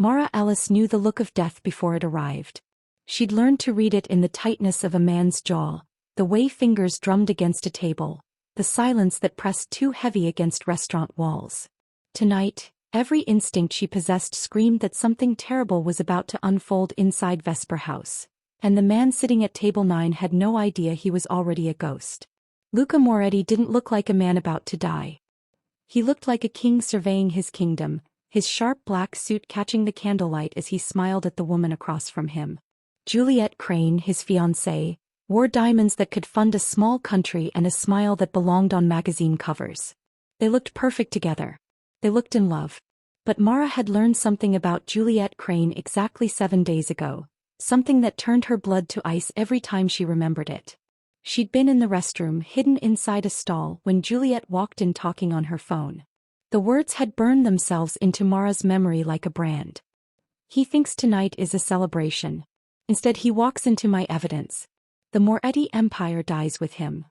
Mara Ellis knew the look of death before it arrived. She'd learned to read it in the tightness of a man's jaw, the way fingers drummed against a table, the silence that pressed too heavy against restaurant walls. Tonight, every instinct she possessed screamed that something terrible was about to unfold inside Vesper House, and the man sitting at table 9 had no idea he was already a ghost. Luca Moretti didn't look like a man about to die. He looked like a king surveying his kingdom, his sharp black suit catching the candlelight as he smiled at the woman across from him. Juliette Crane, his fiancée, wore diamonds that could fund a small country and a smile that belonged on magazine covers. They looked perfect together. They looked in love. But Mara had learned something about Juliette Crane exactly 7 days ago, something that turned her blood to ice every time she remembered it. She'd been in the restroom hidden inside a stall when Juliette walked in talking on her phone. The words had burned themselves into Mara's memory like a brand. He thinks tonight is a celebration. Instead he walks into my evidence. The Moretti empire dies with him.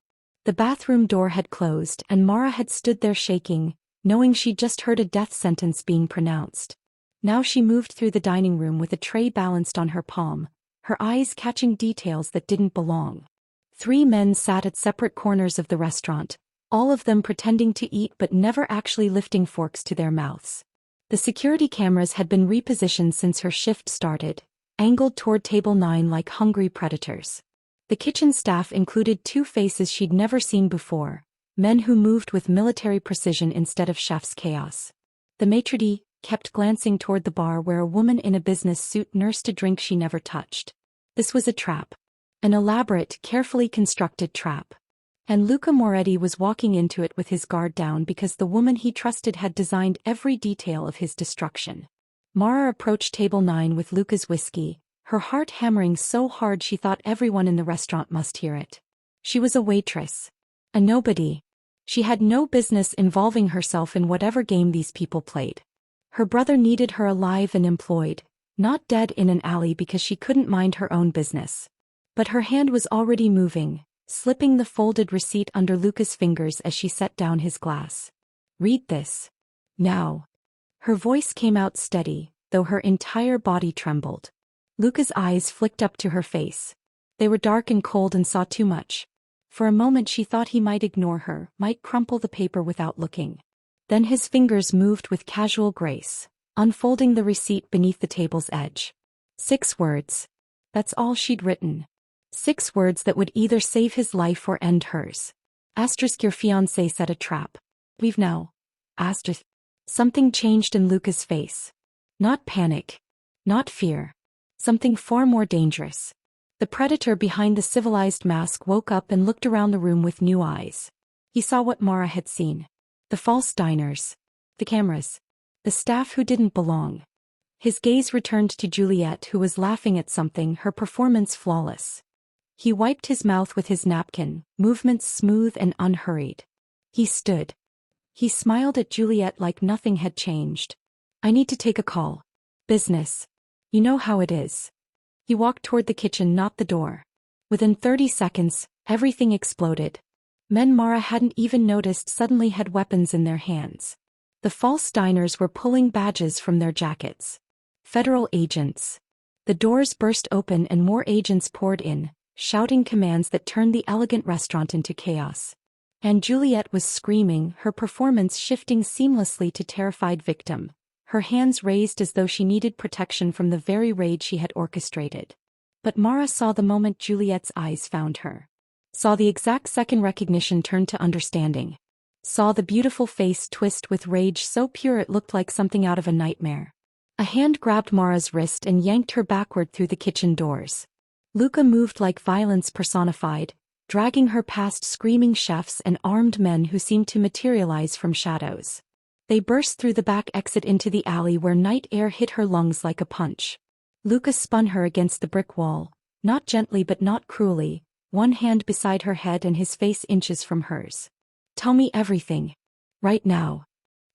The bathroom door had closed and Mara had stood there shaking, knowing she'd just heard a death sentence being pronounced. Now she moved through the dining room with a tray balanced on her palm, her eyes catching details that didn't belong. 3 men sat at separate corners of the restaurant, all of them pretending to eat but never actually lifting forks to their mouths. The security cameras had been repositioned since her shift started, angled toward table 9 like hungry predators. The kitchen staff included 2 faces she'd never seen before, men who moved with military precision instead of chef's chaos. The maitre d' kept glancing toward the bar where a woman in a business suit nursed a drink she never touched. This was a trap. An elaborate, carefully constructed trap. And Luca Moretti was walking into it with his guard down because the woman he trusted had designed every detail of his destruction. Mara approached table 9 with Luca's whiskey, her heart hammering so hard she thought everyone in the restaurant must hear it. She was a waitress. A nobody. She had no business involving herself in whatever game these people played. Her brother needed her alive and employed, not dead in an alley because she couldn't mind her own business. But her hand was already moving, slipping the folded receipt under Luca's fingers as she set down his glass. "Read this. Now." Her voice came out steady, though her entire body trembled. Luca's eyes flicked up to her face. They were dark and cold and saw too much. For a moment she thought he might ignore her, might crumple the paper without looking. Then his fingers moved with casual grace, unfolding the receipt beneath the table's edge. 6 words. That's all she'd written. 6 words that would either save his life or end hers. Asterisk, your fiancé set a trap. Leave now. Asterisk. Something changed in Luca's face. Not panic. Not fear. Something far more dangerous. The predator behind the civilized mask woke up and looked around the room with new eyes. He saw what Mara had seen. The false diners. The cameras. The staff who didn't belong. His gaze returned to Juliette, who was laughing at something, her performance flawless. He wiped his mouth with his napkin, movements smooth and unhurried. He stood. He smiled at Juliette like nothing had changed. "I need to take a call. Business. You know how it is." He walked toward the kitchen, not the door. Within 30 seconds, everything exploded. Men Mara hadn't even noticed suddenly had weapons in their hands. The false diners were pulling badges from their jackets. Federal agents. The doors burst open and more agents poured in, shouting commands that turned the elegant restaurant into chaos. And Juliette was screaming, her performance shifting seamlessly to terrified victim, her hands raised as though she needed protection from the very rage she had orchestrated. But Mara saw the moment Juliette's eyes found her. Saw the exact second recognition turn to understanding. Saw the beautiful face twist with rage so pure it looked like something out of a nightmare. A hand grabbed Mara's wrist and yanked her backward through the kitchen doors. Luca moved like violence personified, dragging her past screaming chefs and armed men who seemed to materialize from shadows. They burst through the back exit into the alley where night air hit her lungs like a punch. Luca spun her against the brick wall, not gently but not cruelly, one hand beside her head and his face inches from hers. "Tell me everything. Right now."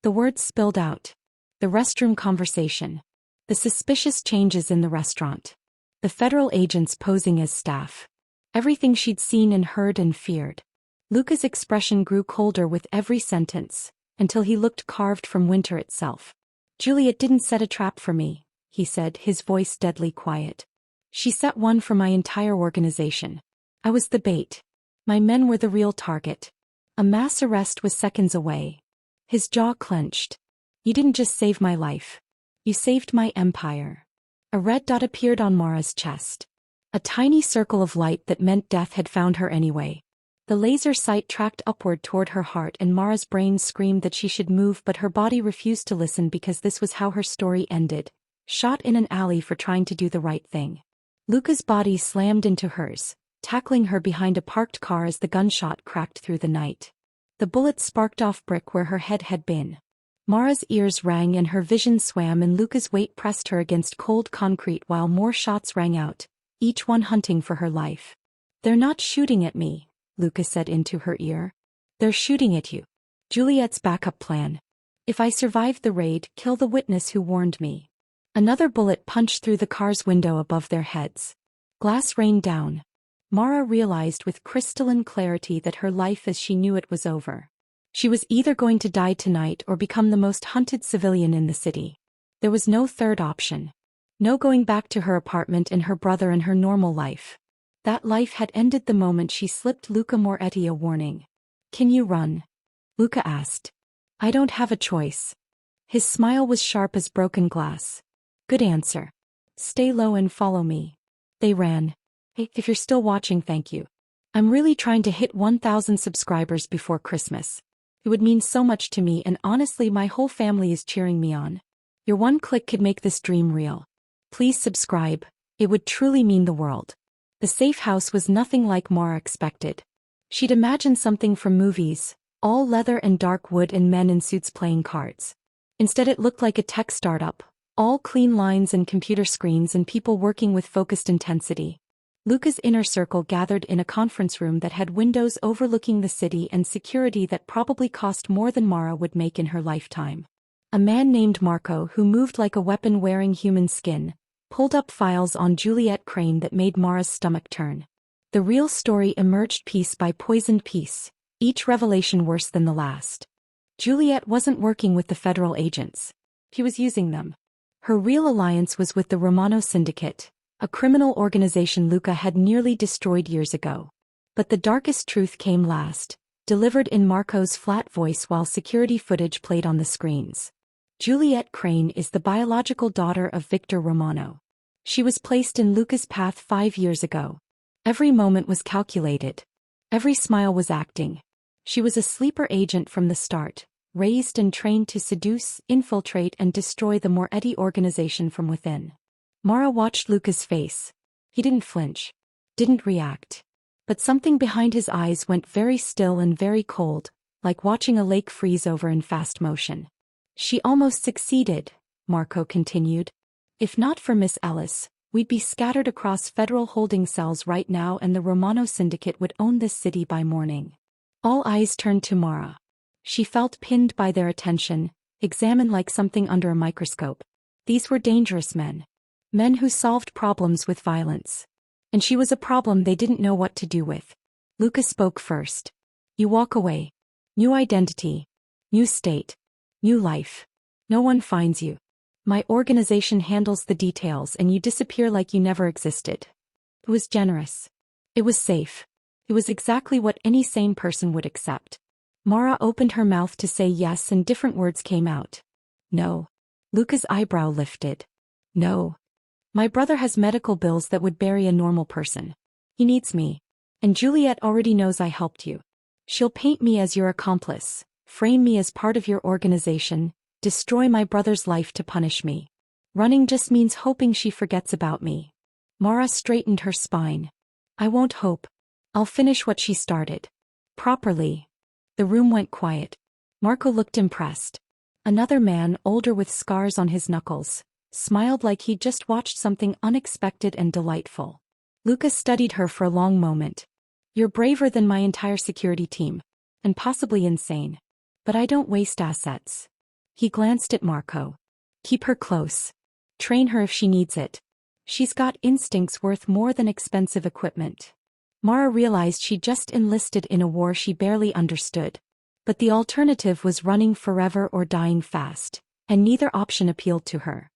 The words spilled out. The restroom conversation. The suspicious changes in the restaurant. The federal agents posing as staff. Everything she'd seen and heard and feared. Luca's expression grew colder with every sentence, until he looked carved from winter itself. "Juliette didn't set a trap for me," he said, his voice deadly quiet. She set one for my entire organization. I was the bait. My men were the real target. A mass arrest was seconds away. His jaw clenched. You didn't just save my life. You saved my empire. A red dot appeared on Mara's chest. A tiny circle of light that meant death had found her anyway. The laser sight tracked upward toward her heart, and Mara's brain screamed that she should move, but her body refused to listen because this was how her story ended. Shot in an alley for trying to do the right thing. Luca's body slammed into hers, tackling her behind a parked car as the gunshot cracked through the night. The bullet sparked off brick where her head had been. Mara's ears rang and her vision swam, and Luca's weight pressed her against cold concrete while more shots rang out, each one hunting for her life. They're not shooting at me, Luca said into her ear. They're shooting at you. Juliette's backup plan. If I survive the raid, kill the witness who warned me. Another bullet punched through the car's window above their heads. Glass rained down. Mara realized with crystalline clarity that her life as she knew it was over. She was either going to die tonight or become the most hunted civilian in the city. There was no third option. No going back to her apartment and her brother and her normal life. That life had ended the moment she slipped Luca Moretti a warning. Can you run? Luca asked. I don't have a choice. His smile was sharp as broken glass. Good answer. Stay low and follow me. They ran. Hey, if you're still watching, thank you. I'm really trying to hit 1,000 subscribers before Christmas. It would mean so much to me, and honestly my whole family is cheering me on. Your one click could make this dream real. Please subscribe. It would truly mean the world. The safe house was nothing like Mara expected. She'd imagined something from movies, all leather and dark wood and men in suits playing cards. Instead it looked like a tech startup, all clean lines and computer screens and people working with focused intensity. Luca's inner circle gathered in a conference room that had windows overlooking the city and security that probably cost more than Mara would make in her lifetime. A man named Marco, who moved like a weapon wearing human skin, pulled up files on Juliette Crane that made Mara's stomach turn. The real story emerged piece by poisoned piece, each revelation worse than the last. Juliette wasn't working with the federal agents. He was using them. Her real alliance was with the Romano Syndicate, a criminal organization Luca had nearly destroyed years ago. But the darkest truth came last, delivered in Marco's flat voice while security footage played on the screens. Juliette Crane is the biological daughter of Victor Romano. She was placed in Luca's path 5 years ago. Every moment was calculated. Every smile was acting. She was a sleeper agent from the start, raised and trained to seduce, infiltrate and destroy the Moretti organization from within. Mara watched Luca's face. He didn't flinch. Didn't react. But something behind his eyes went very still and very cold, like watching a lake freeze over in fast motion. She almost succeeded, Marco continued. If not for Miss Ellis, we'd be scattered across federal holding cells right now and the Romano Syndicate would own this city by morning. All eyes turned to Mara. She felt pinned by their attention, examined like something under a microscope. These were dangerous men. Men who solved problems with violence. And she was a problem they didn't know what to do with. Luca spoke first. You walk away. New identity. New state. New life. No one finds you. My organization handles the details and you disappear like you never existed. It was generous. It was safe. It was exactly what any sane person would accept. Mara opened her mouth to say yes and different words came out. No. Luca's eyebrow lifted. No. My brother has medical bills that would bury a normal person. He needs me. And Juliette already knows I helped you. She'll paint me as your accomplice, frame me as part of your organization, destroy my brother's life to punish me. Running just means hoping she forgets about me. Mara straightened her spine. I won't hope. I'll finish what she started. Properly. The room went quiet. Marco looked impressed. Another man, older with scars on his knuckles, smiled like he'd just watched something unexpected and delightful. Luca studied her for a long moment. You're braver than my entire security team. And possibly insane. But I don't waste assets. He glanced at Marco. Keep her close. Train her if she needs it. She's got instincts worth more than expensive equipment. Mara realized she'd just enlisted in a war she barely understood. But the alternative was running forever or dying fast, and neither option appealed to her.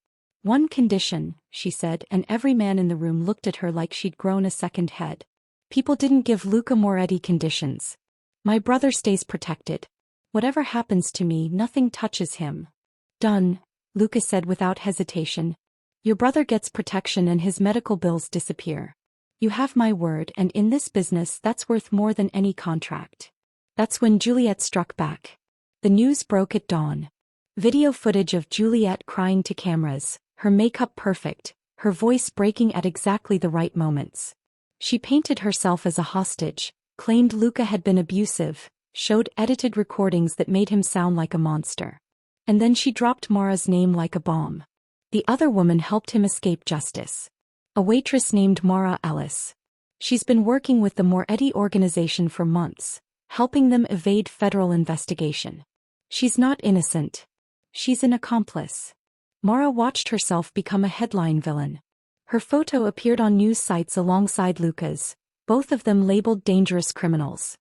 One condition, she said, and every man in the room looked at her like she'd grown a second head. People didn't give Luca Moretti conditions. My brother stays protected. Whatever happens to me, nothing touches him. Done, Luca said without hesitation. Your brother gets protection and his medical bills disappear. You have my word, and in this business that's worth more than any contract. That's when Juliette struck back. The news broke at dawn. Video footage of Juliette crying to cameras, her makeup perfect, her voice breaking at exactly the right moments. She painted herself as a hostage, claimed Luca had been abusive, showed edited recordings that made him sound like a monster. And then she dropped Mara's name like a bomb. The other woman helped him escape justice. A waitress named Mara Ellis. She's been working with the Moretti organization for months, helping them evade federal investigation. She's not innocent. She's an accomplice. Mara watched herself become a headline villain. Her photo appeared on news sites alongside Luca's, both of them labeled dangerous criminals.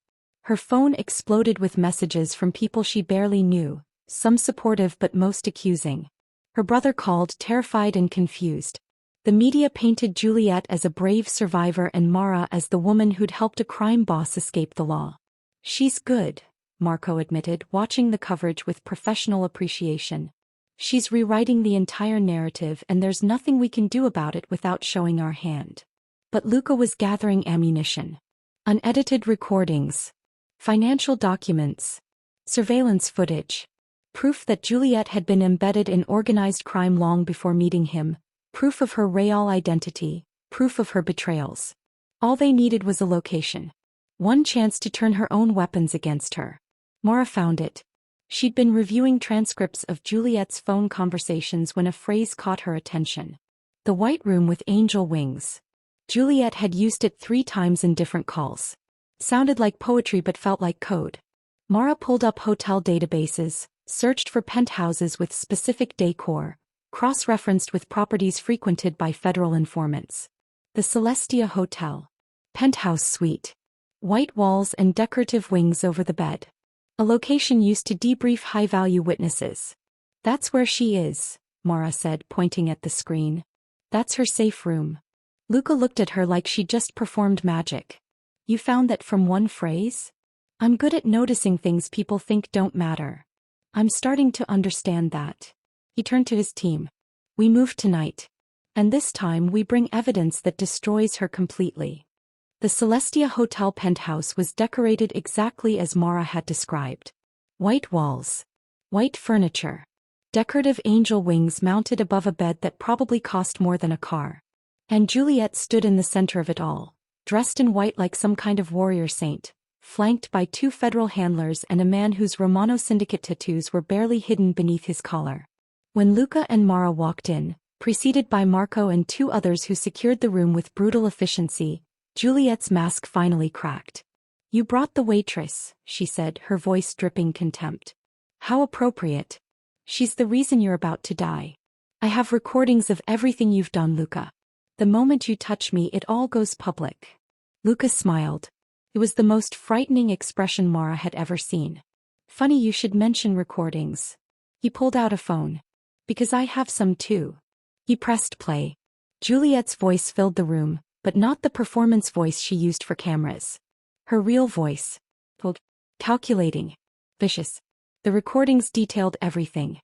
Her phone exploded with messages from people she barely knew, some supportive but most accusing. Her brother called, terrified and confused. The media painted Juliette as a brave survivor and Mara as the woman who'd helped a crime boss escape the law. She's good, Marco admitted, watching the coverage with professional appreciation. She's rewriting the entire narrative and there's nothing we can do about it without showing our hand. But Luca was gathering ammunition. Unedited recordings. Financial documents. Surveillance footage. Proof that Juliette had been embedded in organized crime long before meeting him. Proof of her real identity. Proof of her betrayals. All they needed was a location. One chance to turn her own weapons against her. Mara found it. She'd been reviewing transcripts of Juliette's phone conversations when a phrase caught her attention. The white room with angel wings. Juliette had used it 3 times in different calls. Sounded like poetry but felt like code. Mara pulled up hotel databases, searched for penthouses with specific decor, cross-referenced with properties frequented by federal informants. The Celestia Hotel. Penthouse suite. White walls and decorative wings over the bed. A location used to debrief high-value witnesses. That's where she is, Mara said, pointing at the screen. That's her safe room. Luca looked at her like she'd just performed magic. You found that from one phrase? I'm good at noticing things people think don't matter. I'm starting to understand that. He turned to his team. We move tonight. And this time we bring evidence that destroys her completely. The Celestia Hotel penthouse was decorated exactly as Mara had described. White walls. White furniture. Decorative angel wings mounted above a bed that probably cost more than a car. And Juliette stood in the center of it all, dressed in white like some kind of warrior saint, flanked by 2 federal handlers and a man whose Romano syndicate tattoos were barely hidden beneath his collar. When Luca and Mara walked in, preceded by Marco and 2 others who secured the room with brutal efficiency, Juliette's mask finally cracked. You brought the waitress, she said, her voice dripping contempt. How appropriate. She's the reason you're about to die. I have recordings of everything you've done, Luca. The moment you touch me, it all goes public. Luca smiled. It was the most frightening expression Mara had ever seen. Funny you should mention recordings. He pulled out a phone. Because I have some too. He pressed play. Juliette's voice filled the room, but not the performance voice she used for cameras. Her real voice. Cold, calculating, vicious. The recordings detailed everything.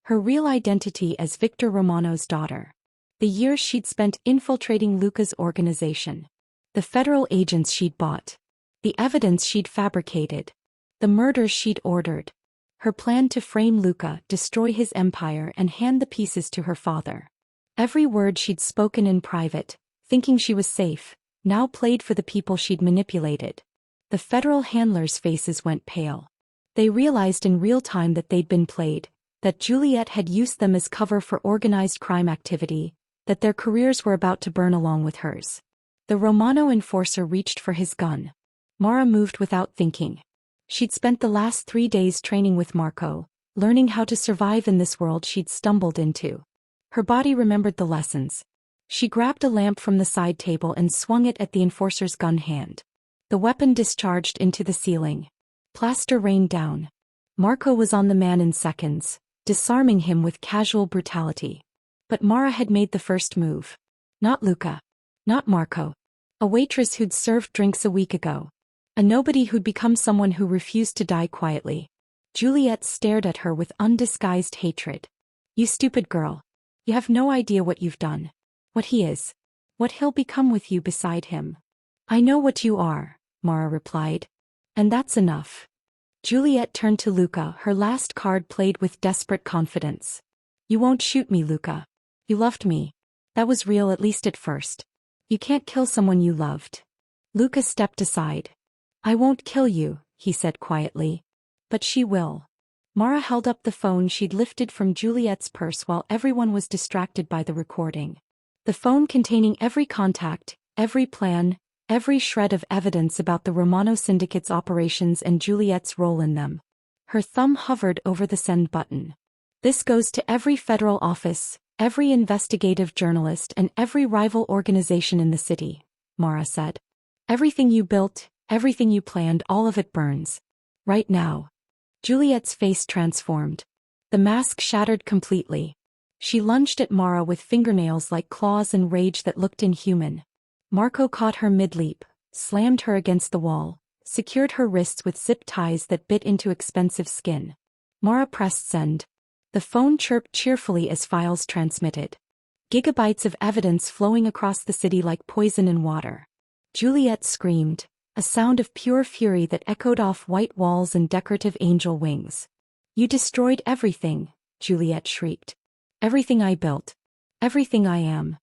Her real identity as Victor Romano's daughter. The years she'd spent infiltrating Luca's organization. The federal agents she'd bought. The evidence she'd fabricated. The murders she'd ordered. Her plan to frame Luca, destroy his empire and hand the pieces to her father. Every word she'd spoken in private, thinking she was safe, now played for the people she'd manipulated. The federal handlers' faces went pale. They realized in real time that they'd been played, that Juliette had used them as cover for organized crime activity, that their careers were about to burn along with hers. The Romano enforcer reached for his gun. Mara moved without thinking. She'd spent the last 3 days training with Marco, learning how to survive in this world she'd stumbled into. Her body remembered the lessons. She grabbed a lamp from the side table and swung it at the enforcer's gun hand. The weapon discharged into the ceiling. Plaster rained down. Marco was on the man in seconds, disarming him with casual brutality. But Mara had made the first move. Not Luca. Not Marco. A waitress who'd served drinks a week ago. A nobody who'd become someone who refused to die quietly. Juliette stared at her with undisguised hatred. You stupid girl. You have no idea what you've done. What he is. What he'll become with you beside him. I know what you are, Mara replied. And that's enough. Juliette turned to Luca, her last card played with desperate confidence. You won't shoot me, Luca. You loved me. That was real, at least at first. You can't kill someone you loved. Luca stepped aside. I won't kill you, he said quietly. But she will. Mara held up the phone she'd lifted from Juliette's purse while everyone was distracted by the recording. The phone containing every contact, every plan, every shred of evidence about the Romano syndicate's operations and Juliette's role in them. Her thumb hovered over the send button. This goes to every federal office, every investigative journalist and every rival organization in the city, Mara said. Everything you built, everything you planned, all of it burns. Right now. Juliette's face transformed. The mask shattered completely. She lunged at Mara with fingernails like claws and rage that looked inhuman. Marco caught her mid-leap, slammed her against the wall, secured her wrists with zip ties that bit into expensive skin. Mara pressed send. The phone chirped cheerfully as files transmitted. Gigabytes of evidence flowing across the city like poison in water. Juliette screamed, a sound of pure fury that echoed off white walls and decorative angel wings. You destroyed everything, Juliette shrieked. Everything I built. Everything I am.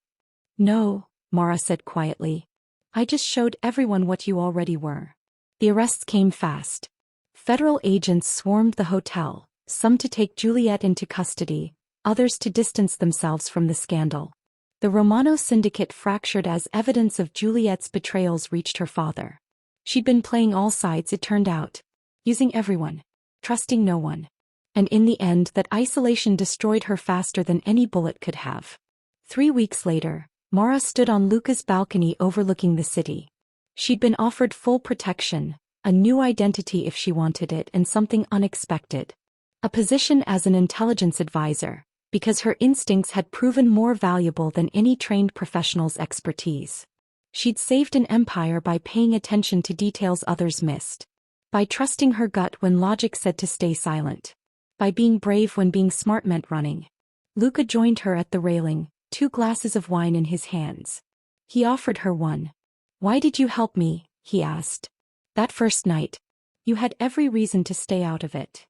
No, Mara said quietly. I just showed everyone what you already were. The arrests came fast. Federal agents swarmed the hotel, some to take Juliette into custody, others to distance themselves from the scandal. The Romano syndicate fractured as evidence of Juliette's betrayals reached her father. She'd been playing all sides, it turned out. Using everyone. Trusting no one. And in the end, that isolation destroyed her faster than any bullet could have. 3 weeks later, Mara stood on Luca's balcony overlooking the city. She'd been offered full protection, a new identity if she wanted it, and something unexpected. A position as an intelligence advisor, because her instincts had proven more valuable than any trained professional's expertise. She'd saved an empire by paying attention to details others missed. By trusting her gut when logic said to stay silent. By being brave when being smart meant running. Luca joined her at the railing, 2 glasses of wine in his hands. He offered her one. Why did you help me? He asked. That first night. You had every reason to stay out of it.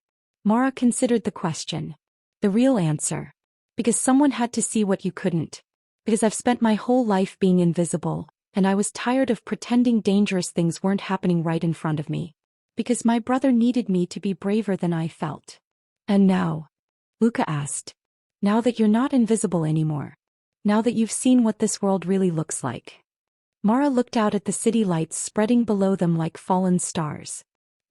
Mara considered the question. The real answer. Because someone had to see what you couldn't. Because I've spent my whole life being invisible, and I was tired of pretending dangerous things weren't happening right in front of me. Because my brother needed me to be braver than I felt. And now? Luca asked. Now that you're not invisible anymore. Now that you've seen what this world really looks like. Mara looked out at the city lights spreading below them like fallen stars.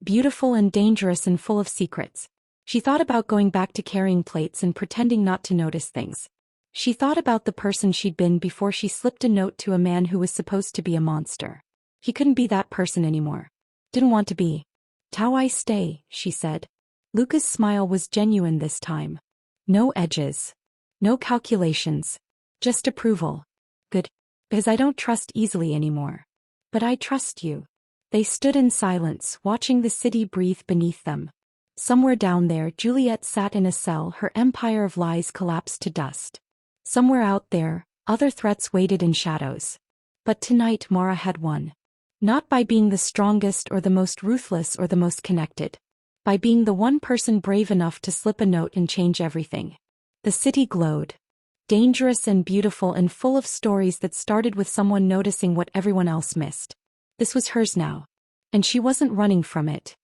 Beautiful and dangerous and full of secrets. She thought about going back to carrying plates and pretending not to notice things. She thought about the person she'd been before she slipped a note to a man who was supposed to be a monster. He couldn't be that person anymore. Didn't want to be. How I stay, she said. Luca's smile was genuine this time. No edges. No calculations. Just approval. Good. Because I don't trust easily anymore. But I trust you. They stood in silence, watching the city breathe beneath them. Somewhere down there, Juliette sat in a cell, her empire of lies collapsed to dust. Somewhere out there, other threats waited in shadows. But tonight Mara had won. Not by being the strongest or the most ruthless or the most connected. By being the one person brave enough to slip a note and change everything. The city glowed. Dangerous and beautiful and full of stories that started with someone noticing what everyone else missed. This was hers now. And she wasn't running from it.